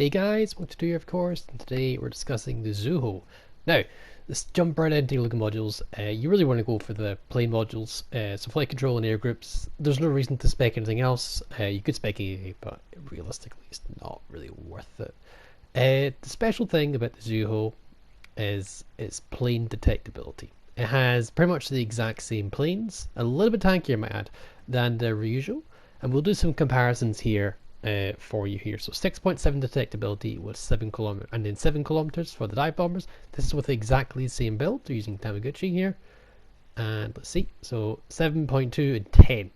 Hey guys, what to do here of course, and today we're discussing the Zuho. Now, let's jump right into looking modules. You really want to go for the plain modules, so flight control and air groups. There's no reason to spec anything else. You could spec AA, but realistically it's not really worth it. The special thing about the Zuho is its plane detectability. It has pretty much the exact same planes, a little bit tankier I might add, than the rujio, and we'll do some comparisons here for you here. So 6.7 detectability with 7 kilometers, and then 7 kilometers for the dive bombers. This is with exactly the same build. They're using Tamagotchi here, and let's see. So 7.2 and 10.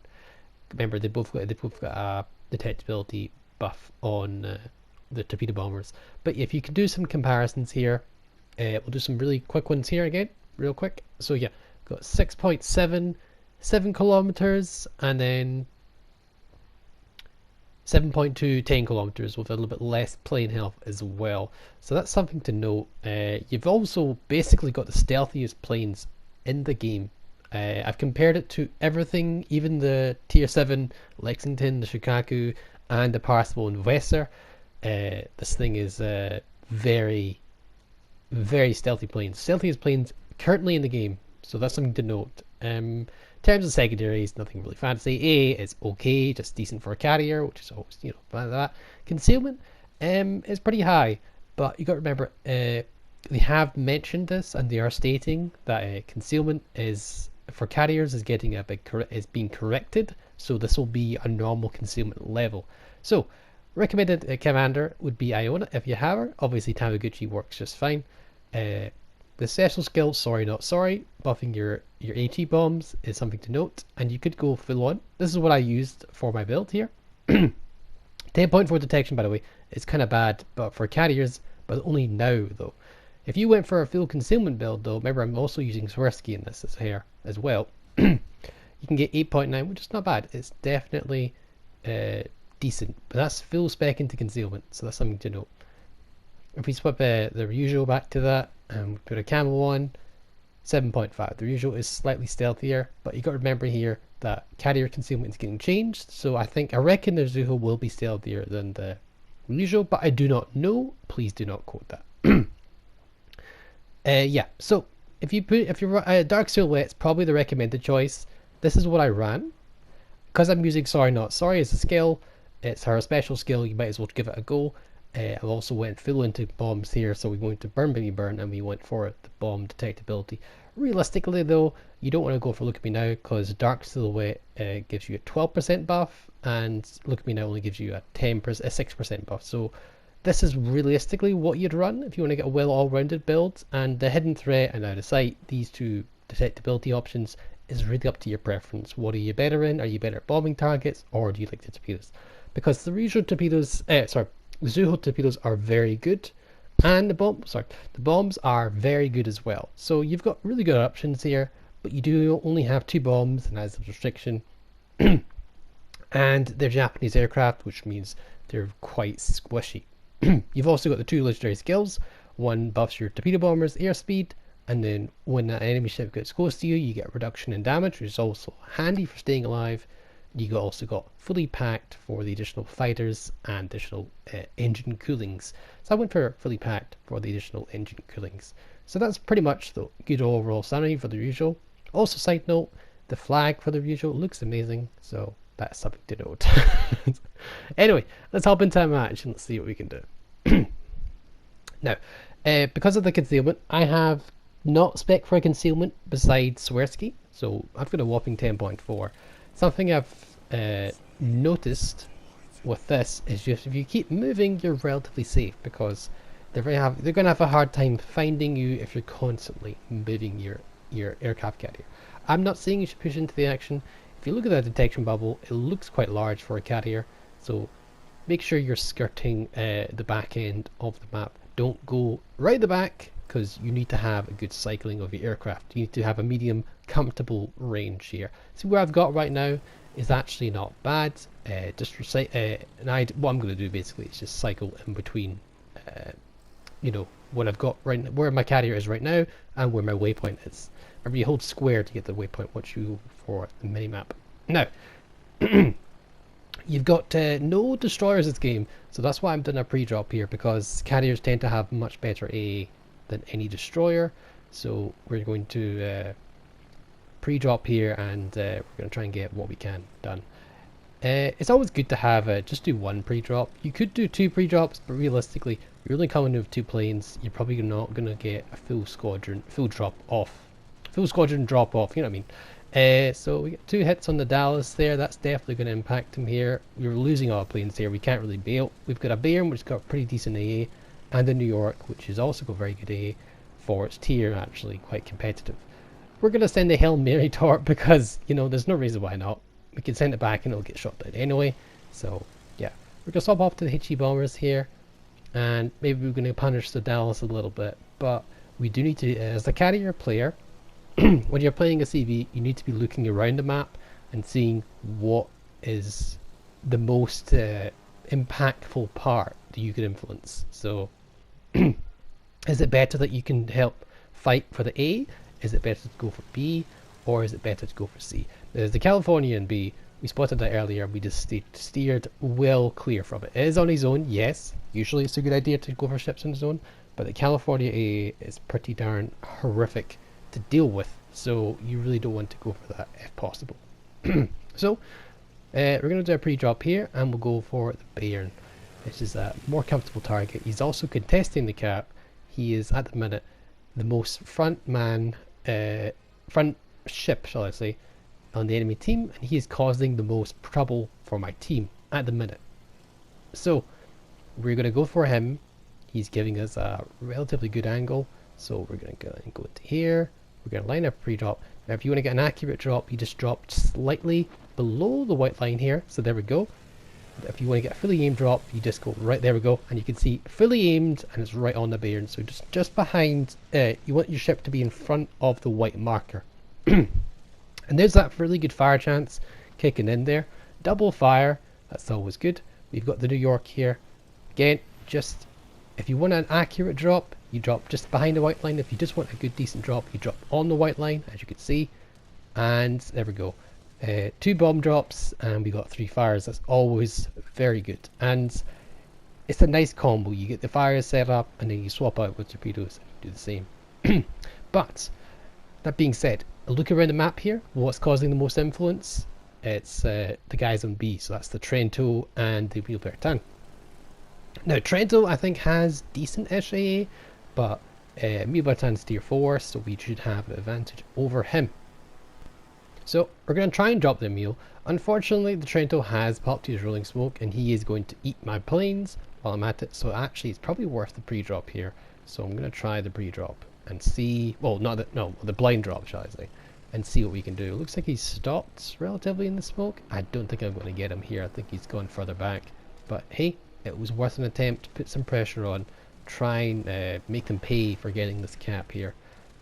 Remember, they both got a detectability buff on the torpedo bombers. But if you can do some comparisons here, we'll do some really quick ones here again, real quick. So yeah, got 6.7, 7 kilometers, and then 7.2, 10 kilometers with a little bit less plane health as well. So that's something to note. You've also basically got the stealthiest planes in the game. I've compared it to everything, even the tier 7 Lexington, the Shikaku, and the Parsifal and Vesser. This thing is very, very stealthy planes. Stealthiest planes currently in the game. So that's something to note. In terms of secondaries, nothing really fancy. A is okay, just decent for a carrier, which is always, that. Concealment is pretty high, but you got to remember, they have mentioned this, and they are stating that concealment is for carriers is getting is being corrected. So this will be a normal concealment level. So recommended commander would be Iona if you have her. Obviously Tamagotchi works just fine. The special skill, sorry not sorry, buffing your AT bombs is something to note, and you could go full on. This is what I used for my build here. 10.4 detection, by the way, is kind of bad, but for carriers, but only now though. If you went for a full concealment build though, remember I'm also using Swirsky in this here as well. You can get 8.9, which is not bad. It's definitely decent, but that's full spec into concealment, so that's something to note. If we swap the usual back to that, and we put a camel on, 7.5. The usual is slightly stealthier, but you got to remember here that carrier concealment is getting changed. So I reckon the Zuho will be stealthier than the usual, but I do not know. Please do not quote that. Yeah. So if you're dark silhouette, it's probably the recommended choice. This is what I ran because I'm using sorry not sorry as a skill. It's her special skill. You might as well give it a go. I also went full into bombs here, so we went to burn baby burn, and we went for the bomb detectability. Realistically though, you don't want to go for look at me now, because dark silhouette gives you a 12% buff, and look at me now only gives you a 6% buff. So this is realistically what you'd run if you want to get a well all-rounded build. And the hidden threat and out of sight, these two detectability options, is really up to your preference. What are you better in? Are you better at bombing targets, or do you like the torpedoes? Because the regional torpedoes, the Zuho torpedoes are very good, and the bombs are very good as well. So you've got really good options here, but you do only have 2 bombs, and as a restriction. And they're Japanese aircraft, which means they're quite squishy. You've also got the 2 legendary skills. One buffs your torpedo bombers airspeed, and then when an enemy ship gets close to you, you get a reduction in damage, which is also handy for staying alive. You also got fully packed for the additional fighters and additional engine coolings. So I went for fully packed for the additional engine coolings. So that's pretty much the good overall summary for the usual. Also, side note, the flag for the usual looks amazing, so that's something to note. Anyway, let's hop into a match and let's see what we can do. Now, because of the concealment, I have not spec for a concealment besides Swirsky, so I've got a whopping 10.4. Something I've noticed with this is just if you keep moving, you're relatively safe, because they're going to have a hard time finding you if you're constantly moving your aircraft carrier. I'm not saying you should push into the action. If you look at that detection bubble, it looks quite large for a carrier, so make sure you're skirting the back end of the map. Don't go right at the back, because you need to have a good cycling of your aircraft. You need to have a medium comfortable range here. See, where I've got right now is actually not bad. What I'm going to do basically is just cycle in between what I've got right now, where my carrier is right now, and where my waypoint is. Remember, you hold square to get the waypoint once you go for the mini map. Now You've got no destroyers this game, so that's why I'm doing a pre-drop here, because carriers tend to have much better AA than any destroyer. So we're going to pre-drop here, and we're going to try and get what we can done. It's always good to have just do one pre-drop. You could do two pre-drops, but realistically, you're only coming with 2 planes. You're probably not going to get a full squadron drop off. You know what I mean? So we get 2 hits on the Dallas there. That's definitely going to impact him here. We're losing our planes here. We can't really bail. We've got a Bayern, which has got pretty decent AA, and a New York, which has also got very good AA for its tier, actually quite competitive. We're going to send a Hail Mary torp because, you know, there's no reason why not. We can send it back and it'll get shot down anyway. So yeah, we're going to swap off to the HE bombers here, and maybe we're going to punish the Dallas a little bit. But we do need to, as a carrier player, when you're playing a CV, you need to be looking around the map and seeing what is the most impactful part that you could influence. So is it better that you can help fight for the A? Is it better to go for B? Or is it better to go for C? There's the California and B. We spotted that earlier. We just steered well clear from it. It is on his own, yes. Usually it's a good idea to go for ships on his own. But the California A is pretty darn horrific to deal with. So you really don't want to go for that if possible. So we're going to do a pre-drop here, and we'll go for the Bayern, which is a more comfortable target. He's also contesting the cap. He is at the minute the most front ship, shall I say, on the enemy team, and he is causing the most trouble for my team at the minute. So we're going to go for him. He's giving us a relatively good angle, so we're going to go into here. We're going to line up a pre-drop. Now if you want to get an accurate drop, you just drop slightly below the white line here, so there we go. If you want to get a fully aimed drop, you just go right, there we go, and you can see fully aimed, and it's right on the Bayern. So just behind, you want your ship to be in front of the white marker. And there's that really good fire chance kicking in there. Double fire, that's always good. We've got the New York here. Again, just if you want an accurate drop, you drop just behind the white line. If you just want a good decent drop, you drop on the white line, as you can see. And there we go. 2 bomb drops, and we got 3 fires. That's always very good, and it's a nice combo. You get the fires set up, and then you swap out with torpedoes and do the same. But that being said, a look around the map here. What's causing the most influence? It's the guys on B. So that's the Trento and the Wheelbertan. Now Trento, I think, has decent SAA, but Wheelbertan's tier 4, so we should have an advantage over him. So we're going to try and drop the Emil. Unfortunately, the Trento has popped his rolling smoke, and he is going to eat my planes while I'm at it. So actually, it's probably worth the pre-drop here. So I'm going to try the pre-drop and see. Well, the blind drop, shall I say, and see what we can do. It looks like he's stopped relatively in the smoke. I don't think I'm going to get him here. I think he's gone further back. But hey, it was worth an attempt to put some pressure on, try and make them pay for getting this cap here.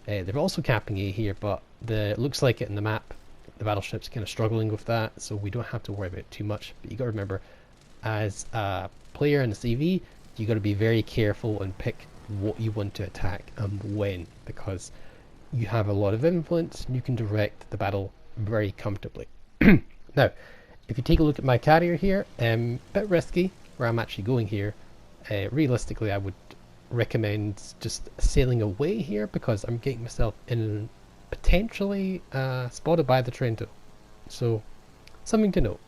They're also capping A here, but it looks like it in the map. The battleship's kind of struggling with that, so we don't have to worry about it too much. But you got to remember, as a player in the CV, you got to be very careful and pick what you want to attack and when, because you have a lot of influence and you can direct the battle very comfortably. Now, if you take a look at my carrier here, bit risky where I'm actually going here. Realistically, I would recommend just sailing away here, because I'm getting myself in potentially spotted by the Trento. So something to know.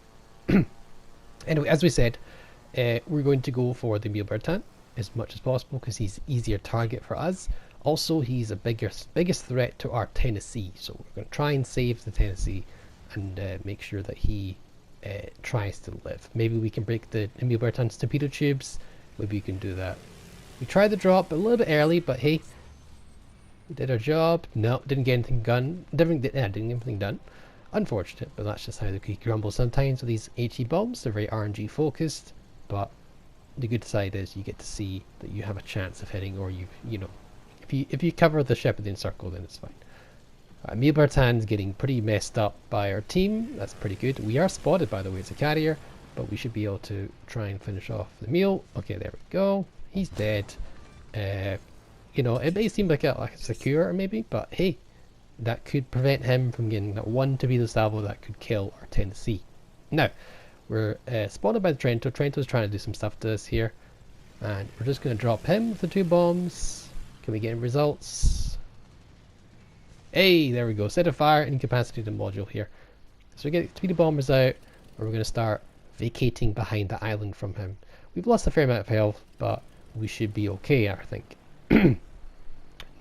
Anyway, as we said, we're going to go for the Wheelbertan as much as possible because he's easier target for us. Also, he's a biggest threat to our Tennessee, so we're going to try and save the Tennessee and make sure that he tries to live. Maybe we can break the Wheelbertan's torpedo tubes. Maybe we can do that. We tried the drop a little bit early, but hey, we did our job. No, didn't get anything done. Didn't get anything done. Unfortunate, but that's just how the cookie crumbles sometimes with these HE bombs. They're very RNG focused, but the good side is you get to see that you have a chance of hitting, or you know, if you cover the ship within circle, then it's fine. Wheelbertan's getting pretty messed up by our team. That's pretty good. We are spotted, by the way, as a carrier, but we should be able to try and finish off the meal. Okay, there we go. He's dead. You know, it may seem like a secure maybe, but hey, that could prevent him from getting that one torpedo salvo that could kill our Tennessee. Now, We're spotted by the Trento. Trento's trying to do some stuff to us here. And we're just going to drop him with the 2 bombs. Can we get any results? Hey, there we go. Set a fire, incapacitated module here. So we get 3 bombers out, and we're going to start vacating behind the island from him. We've lost a fair amount of health, but we should be okay, I think.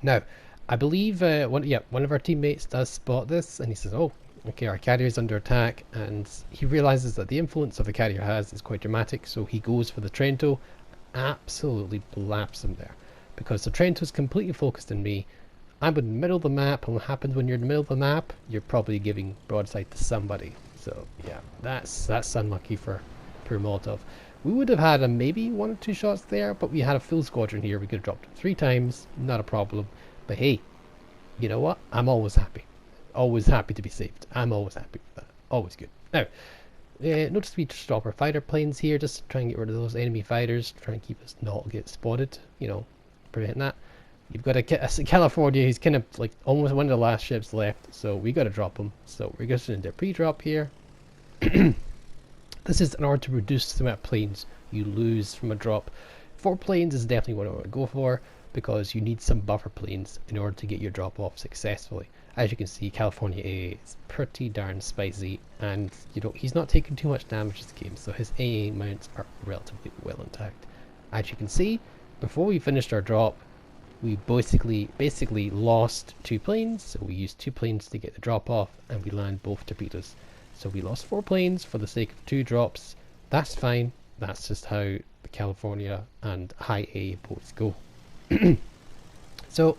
Now, I believe one of our teammates does spot this, and he says, oh, okay, our carrier's under attack, and he realizes that the influence of the carrier has is quite dramatic, so he goes for the Trento, absolutely blaps him there, because the Trento's completely focused on me. I'm in the middle of the map, and what happens when you're in the middle of the map? You're probably giving broadside to somebody. So yeah, that's unlucky for poor Molotov. We would have had maybe 1 or 2 shots there, but we had a full squadron here. We could have dropped it 3 times, not a problem. But hey, you know what? I'm always happy. Always happy to be saved. I'm always happy with that. Always good. Now, notice we just drop our fighter planes here, just to try and get rid of those enemy fighters, try and keep us not get spotted, you know, prevent that. You've got a California, he's kind of like almost one of the last ships left, so we got to drop him. So we're just going to do a pre-drop here. This is in order to reduce the amount of planes you lose from a drop. 4 planes is definitely what I want to go for, because you need some buffer planes in order to get your drop off successfully. As you can see, California A is pretty darn spicy, and you know he's not taking too much damage this game, so his AA mounts are relatively well intact. As you can see, before we finished our drop, we basically lost 2 planes, so we used 2 planes to get the drop off, and we land both torpedoes. So we lost 4 planes for the sake of 2 drops. That's fine. That's just how the California and high A boats go. So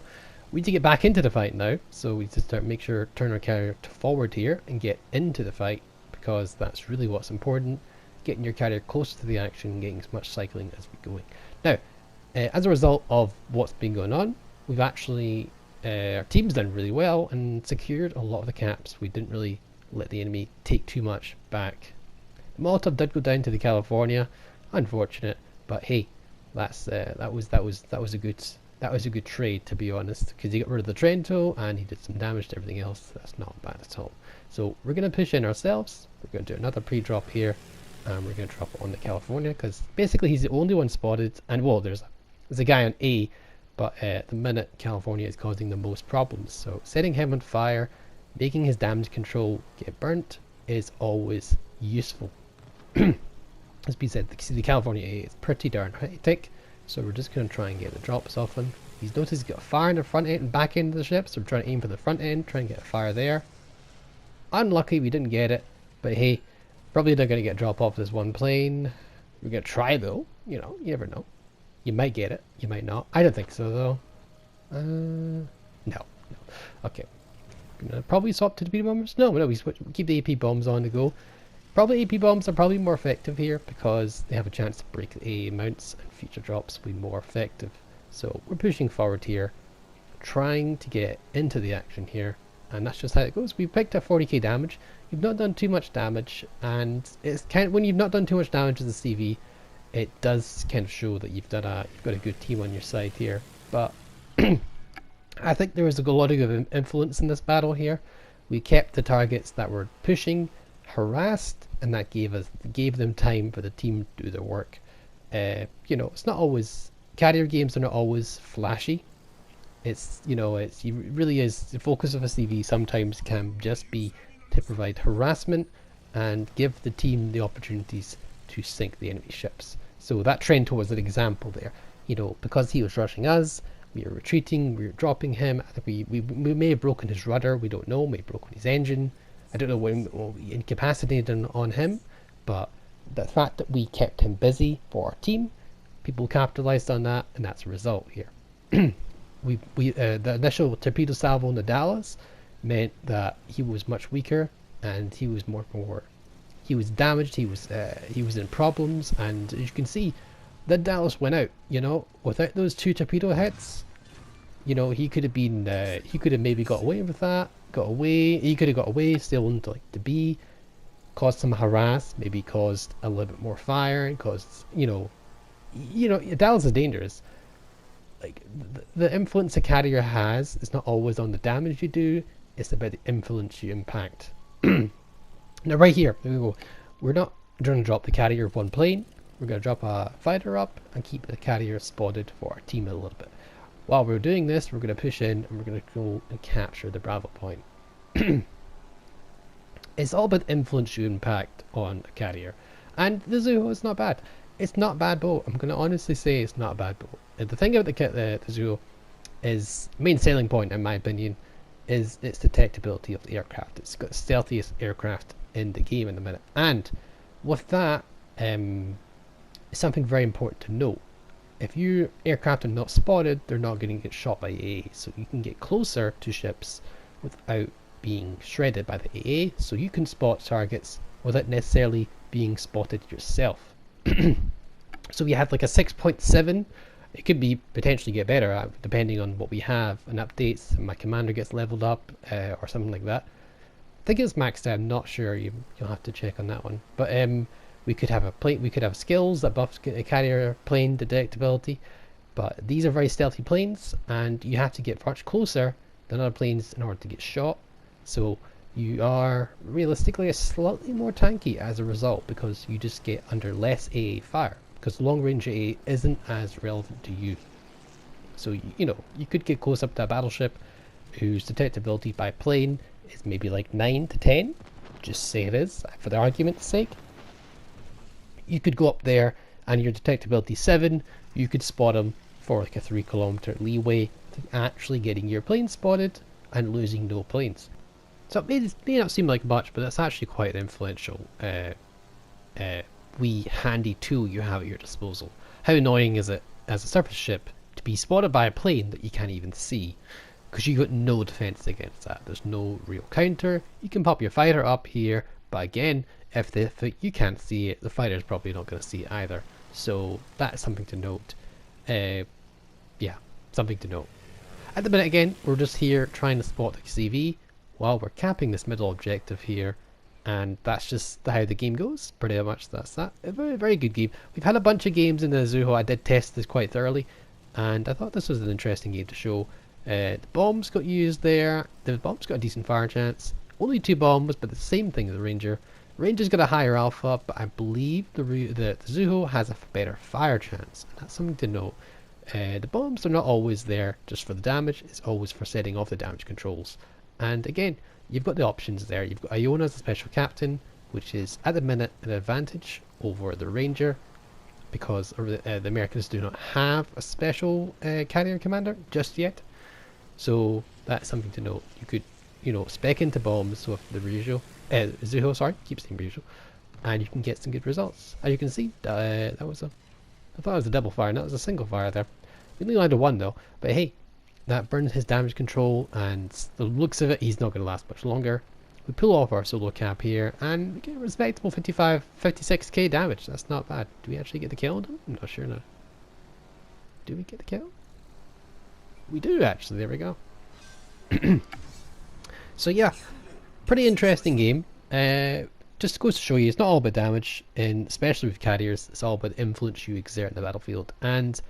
we need to get back into the fight now. So we need to turn our carrier to forward here and get into the fight, because that's really what's important. Getting your carrier close to the action and getting as much cycling as we're going. Now, as a result of what's been going on, we've actually, our team's done really well and secured a lot of the caps. We didn't really let the enemy take too much back. The Molotov did go down to the California, unfortunate, but hey, that was a good trade, to be honest, because he got rid of the Trento and he did some damage to everything else. That's not bad at all. So we're going to push in ourselves. We're going to do another pre-drop here, and we're going to drop it on the California, because basically he's the only one spotted, and well, there's a guy on A, but at the minute California is causing the most problems. So setting him on fire, making his damage control get burnt is always useful. As we said, the California A is pretty darn hectic, so we're just going to try and get the drops off him. He's noticed he's got a fire in the front end and back end of the ship, so we're trying to aim for the front end, try and get a fire there. Unlucky we didn't get it, but hey, probably not going to get a drop off this one plane. We're going to try though, you know, you never know. You might get it, you might not. I don't think so though. No. Okay. Gonna probably swap to the torpedo bombers? No, we keep the AP bombs on the go. Probably AP bombs are probably more effective here, because they have a chance to break the AA mounts and future drops will be more effective. So we're pushing forward here, trying to get into the action here, and that's just how it goes. We picked up 40k damage. You've not done too much damage, and it's kind of, when you've not done too much damage as a CV, it does kind of show that you've got a good team on your side here. But I think there was a lot of influence in this battle here. We kept the targets that were pushing harassed, and that gave them time for the team to do their work. You know, it's not always, carrier games are not always flashy. It's, you know, it really is, the focus of a CV sometimes can just be to provide harassment and give the team the opportunities to sink the enemy ships. So that Trento was an example there. You know, because he was rushing us, we were retreating, we were dropping him. I think we may have broken his rudder, we don't know, may have broken his engine. I don't know when we incapacitated on him, but the fact that we kept him busy for our team, people capitalized on that, and that's a result here. The initial torpedo salvo on the Dallas meant that he was much weaker, and he was he was damaged, he was in problems, and as you can see, the Dallas went out. You know, without those 2 torpedo hits, you know, he could have maybe got away with that. He could have got away, still into like the B, caused some harass, maybe caused a little bit more fire, and caused, you know, Dallas is dangerous. Like the influence a carrier has is not always on the damage you do, it's about the influence you impact. Now right here, there we go. We're going to drop the carrier of one plane. We're going to drop a fighter up and keep the carrier spotted for our team a little bit. While we're doing this, we're going to push in and we're going to go and capture the Bravo point. It's all about influence you impact on a carrier. And the Zuho is not bad. It's not a bad boat. I'm going to honestly say it's not a bad boat. And the thing about the Zuho is, main selling point in my opinion, is its detectability of the aircraft. It's got the stealthiest aircraft in the game in the minute. And with that, something very important to note. If your aircraft are not spotted, they're not going to get shot by AA. So you can get closer to ships without being shredded by the AA. So you can spot targets without necessarily being spotted yourself. So we had like a 6.7. It could be potentially get better depending on what we have and updates. My commander gets leveled up or something like that. I think it's maxed out. I'm not sure. You'll have to check on that one. But we could have a plane. We could have skills that buff a carrier plane detectability. But these are very stealthy planes, and you have to get much closer than other planes in order to get shot. So you are realistically slightly more tanky as a result, because you just get under less AA fire, because long range AA isn't as relevant to you. So you could get close up to a battleship whose detectability by plane is maybe like 9 to 10. Just say it is for the argument's sake. You could go up there and your detectability 7, you could spot them for like a 3 kilometer leeway to actually getting your plane spotted and losing no planes. So it may not seem like much, but that's actually quite an influential wee handy tool you have at your disposal. How annoying is it as a surface ship to be spotted by a plane that you can't even see? Because you got no defense against that. There's no real counter. You can pop your fighter up here, but again, if you can't see it, the fighter's probably not going to see it either. So that's something to note. Yeah, something to note. At the minute, again, we're just here trying to spot the CV while we're capping this middle objective here, and that's just how the game goes. Pretty much that's that. A very, very good game. We've had a bunch of games in the Zuho. I did test this quite thoroughly, and I thought this was an interesting game to show. The bombs got used there. The bombs got a decent fire chance. Only 2 bombs, but the same thing as the Ranger. Ranger's got a higher alpha, but I believe the Zuho has a better fire chance. That's something to note. The bombs are not always there just for the damage. It's always for setting off the damage controls. And again, you've got the options there. You've got Iona as a special captain, which is at the minute an advantage over the Ranger, because the Americans do not have a special carrier commander just yet. So that's something to note. You could, spec into bombs with the Zuho, sorry, keep saying rujio, and you can get some good results. As you can see, I thought it was a double fire, and that was a single fire there. We only landed 1 though, but hey, that burns his damage control, and the looks of it, he's not going to last much longer. We pull off our solo cap here, and we get a respectable 56k damage. That's not bad. Do we actually get the kill on him? I'm not sure now. Do we get the kill? We do actually, there we go. So yeah, pretty interesting game. Just goes to show you, it's not all about damage, and especially with carriers, it's all about influence you exert in the battlefield. And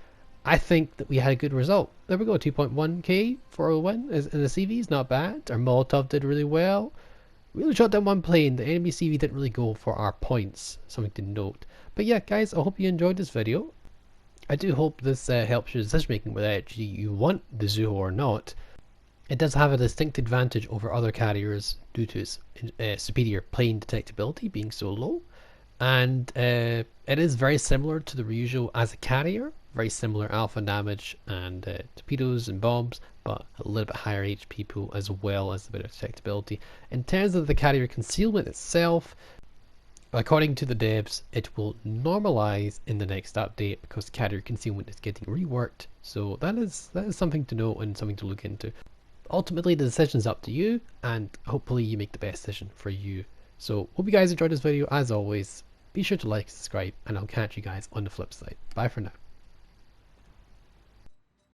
I think that we had a good result. There we go, 2.1k for a win. And the CV is not bad. Our Molotov did really well. We only shot down 1 plane. The enemy CV didn't really go for our points. Something to note. But yeah, guys, I hope you enjoyed this video. I do hope this helps your decision making, whether actually you want the Zuho or not. It does have a distinct advantage over other carriers due to its superior plane detectability being so low. And it is very similar to the rujio as a carrier. Very similar alpha damage and torpedoes and bombs, but a little bit higher HP pool as well as a bit of detectability. In terms of the carrier concealment itself, according to the devs, it will normalize in the next update because carrier concealment is getting reworked. So that is something to note and something to look into. Ultimately, the decision is up to you, and hopefully you make the best decision for you. So hope you guys enjoyed this video. As always, be sure to like, subscribe, and I'll catch you guys on the flip side. Bye for now.